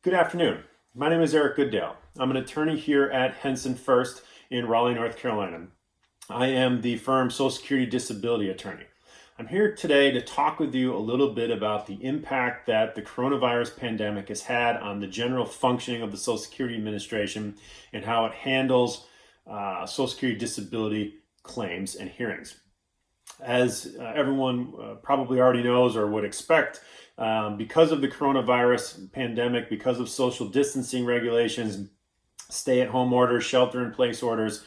Good afternoon. My name is Eric Goodale. I'm an attorney here at Henson Fuerst in Raleigh, North Carolina. I am the firm's Social Security Disability Attorney. I'm here today to talk with you a little bit about the impact that the coronavirus pandemic has had on the general functioning of the Social Security Administration and how it handles Social Security disability claims and hearings. As everyone probably already knows or would expect, because of the coronavirus pandemic, because of social distancing regulations, stay-at-home orders, shelter-in-place orders,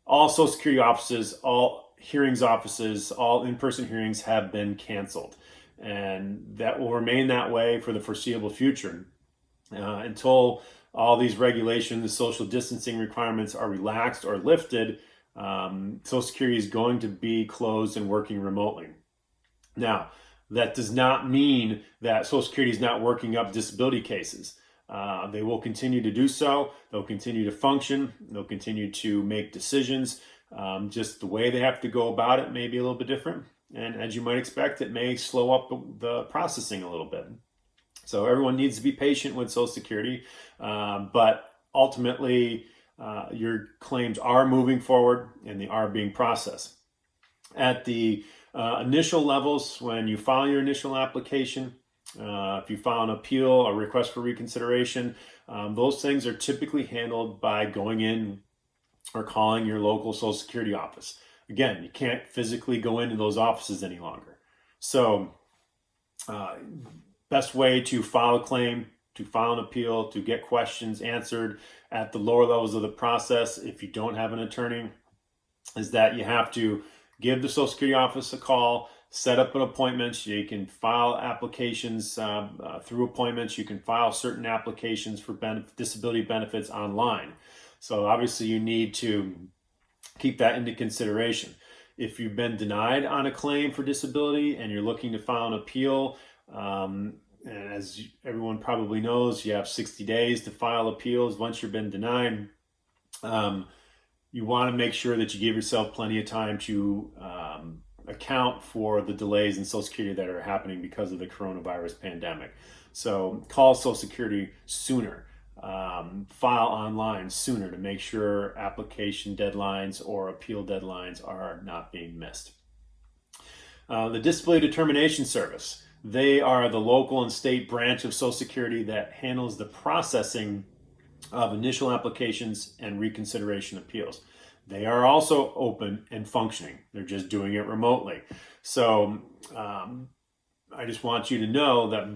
all Social Security offices, all hearings offices, all in-person hearings have been canceled. And that will remain that way for the foreseeable future until all these regulations, social distancing requirements are relaxed or lifted. Social Security is going to be closed and working remotely. Now, that does not mean that Social Security is not working up disability cases. They will continue to do so. They'll continue to function. They'll continue to make decisions. Just the way they have to go about it may be a little bit different. And as you might expect, it may slow up the processing a little bit. So everyone needs to be patient with Social Security. But ultimately, your claims are moving forward and they are being processed. At the initial levels, when you file your initial application, if you file an appeal, a request for reconsideration, those things are typically handled by going in or calling your local Social Security office. Again, you can't physically go into those offices any longer. So, best way to file a claim, to file an appeal, to get questions answered at the lower levels of the process, if you don't have an attorney, is that you have to give the Social Security office a call, set up an appointment. You can file applications through appointments. You can file certain applications for disability benefits online. So obviously you need to keep that into consideration. If you've been denied on a claim for disability and you're looking to file an appeal, and as everyone probably knows, you have 60 days to file appeals once you've been denied. You want to make sure that you give yourself plenty of time to account for the delays in Social Security that are happening because of the coronavirus pandemic. So call Social Security sooner. File online sooner to make sure application deadlines or appeal deadlines are not being missed. The Disability Determination Service. They are the local and state branch of Social Security that handles the processing of initial applications and reconsideration appeals. They are also open and functioning. They're just doing it remotely. So I just want you to know that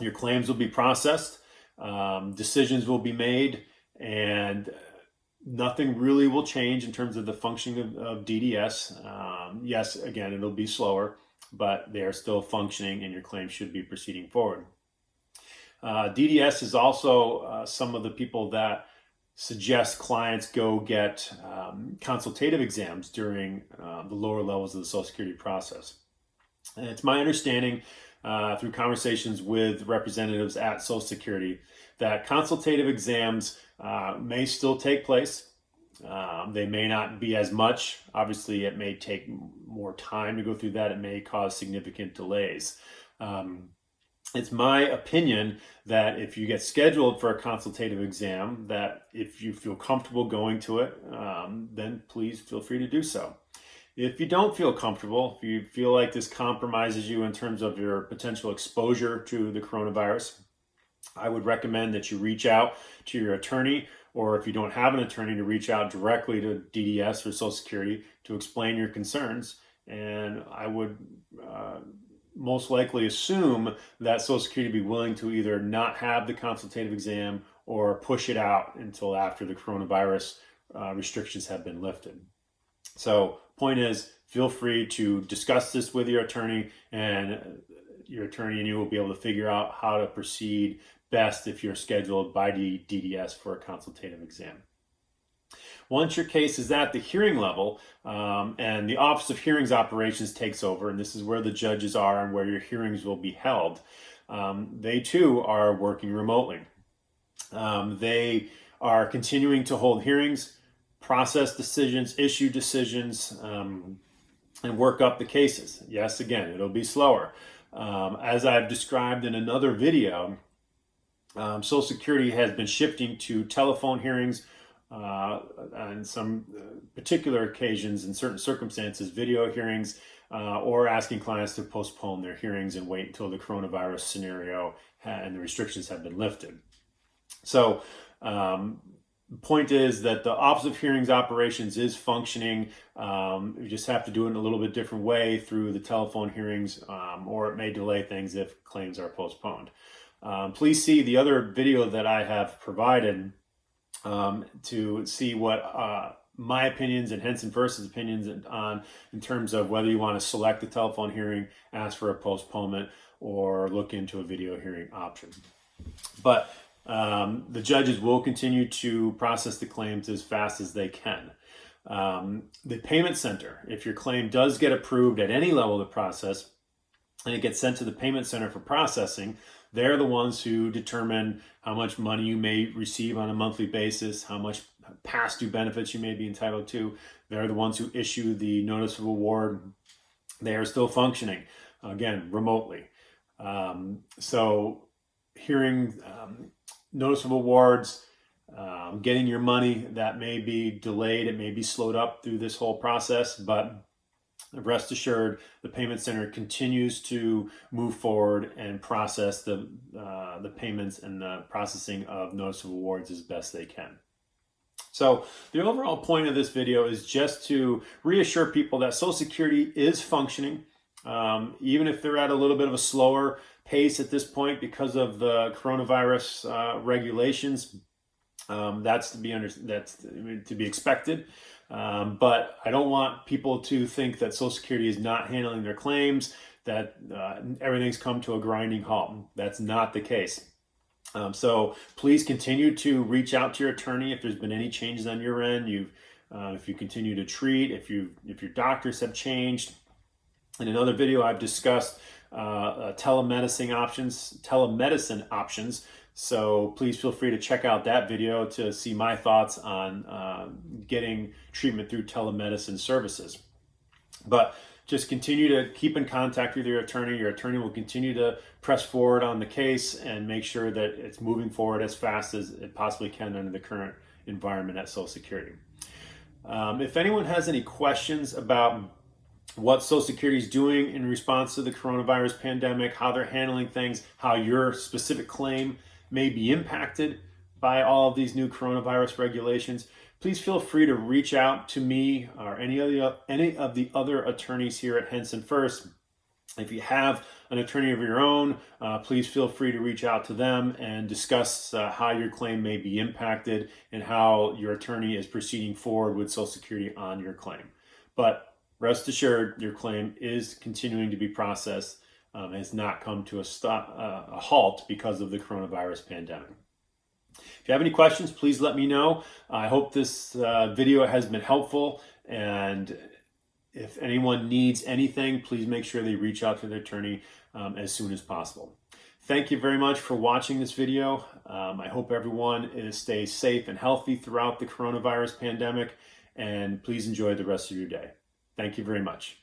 your claims will be processed, decisions will be made, and nothing really will change in terms of the functioning of DDS. Yes, again, it'll be slower, but they are still functioning and your claim should be proceeding forward. DDS is also some of the people that suggest clients go get consultative exams during the lower levels of the Social Security process. And it's my understanding through conversations with representatives at Social Security that consultative exams may still take place. They may not be as much. Obviously, it may take more time to go through that. It may cause significant delays. It's my opinion that if you get scheduled for a consultative exam, that if you feel comfortable going to it, then please feel free to do so. If you don't feel comfortable, if you feel like this compromises you in terms of your potential exposure to the coronavirus, I would recommend that you reach out to your attorney, or if you don't have an attorney, to reach out directly to DDS or Social Security to explain your concerns. And I would most likely assume that Social Security would be willing to either not have the consultative exam or push it out until after the coronavirus restrictions have been lifted. So point is, feel free to discuss this with your attorney, and your attorney and you will be able to figure out how to proceed best if you're scheduled by the DDS for a consultative exam. Once your case is at the hearing level and the Office of Hearings Operations takes over, and this is where the judges are and where your hearings will be held, they too are working remotely. They are continuing to hold hearings, process decisions, issue decisions, and work up the cases. Yes, again, it'll be slower. As I've described in another video, Social Security has been shifting to telephone hearings on some particular occasions, in certain circumstances, video hearings, or asking clients to postpone their hearings and wait until the coronavirus scenario and the restrictions have been lifted. So the point is that the Office of Hearings Operations is functioning. You just have to do it in a little bit different way through the telephone hearings, or it may delay things if claims are postponed. Please see the other video that I have provided to see what my opinions and Henson Fuerst's opinions on in terms of whether you want to select a telephone hearing, ask for a postponement, or look into a video hearing option. But the judges will continue to process the claims as fast as they can. The payment center, if your claim does get approved at any level of the process and it gets sent to the payment center for processing, they're the ones who determine how much money you may receive on a monthly basis, how much past due benefits you may be entitled to. They're the ones who issue the notice of award. They are still functioning, again, remotely. So hearing notice of awards, getting your money, that may be delayed, it may be slowed up through this whole process, but rest assured, the payment center continues to move forward and process the payments and the processing of notice of awards as best they can. So the overall point of this video is just to reassure people that Social Security is functioning, even if they're at a little bit of a slower pace at this point because of the coronavirus regulations. That's to be expected. But I don't want people to think that Social Security is not handling their claims, that everything's come to a grinding halt. That's not the case. So please continue to reach out to your attorney if there's been any changes on your end. If you continue to treat, if your doctors have changed. In another video, I've discussed telemedicine options. So please feel free to check out that video to see my thoughts on getting treatment through telemedicine services. But just continue to keep in contact with your attorney. Your attorney will continue to press forward on the case and make sure that it's moving forward as fast as it possibly can under the current environment at Social Security. If anyone has any questions about what Social Security is doing in response to the coronavirus pandemic, how they're handling things, how your specific claim may be impacted by all of these new coronavirus regulations, please feel free to reach out to me or any of the other attorneys here at Henson Fuerst. If you have an attorney of your own, please feel free to reach out to them and discuss how your claim may be impacted and how your attorney is proceeding forward with Social Security on your claim. But rest assured, your claim is continuing to be processed. Has not come to a halt because of the coronavirus pandemic. If you have any questions, please let me know. I hope this video has been helpful, and if anyone needs anything, please make sure they reach out to their attorney as soon as possible. Thank you very much for watching this video. I hope everyone stays safe and healthy throughout the coronavirus pandemic, and please enjoy the rest of your day. Thank you very much.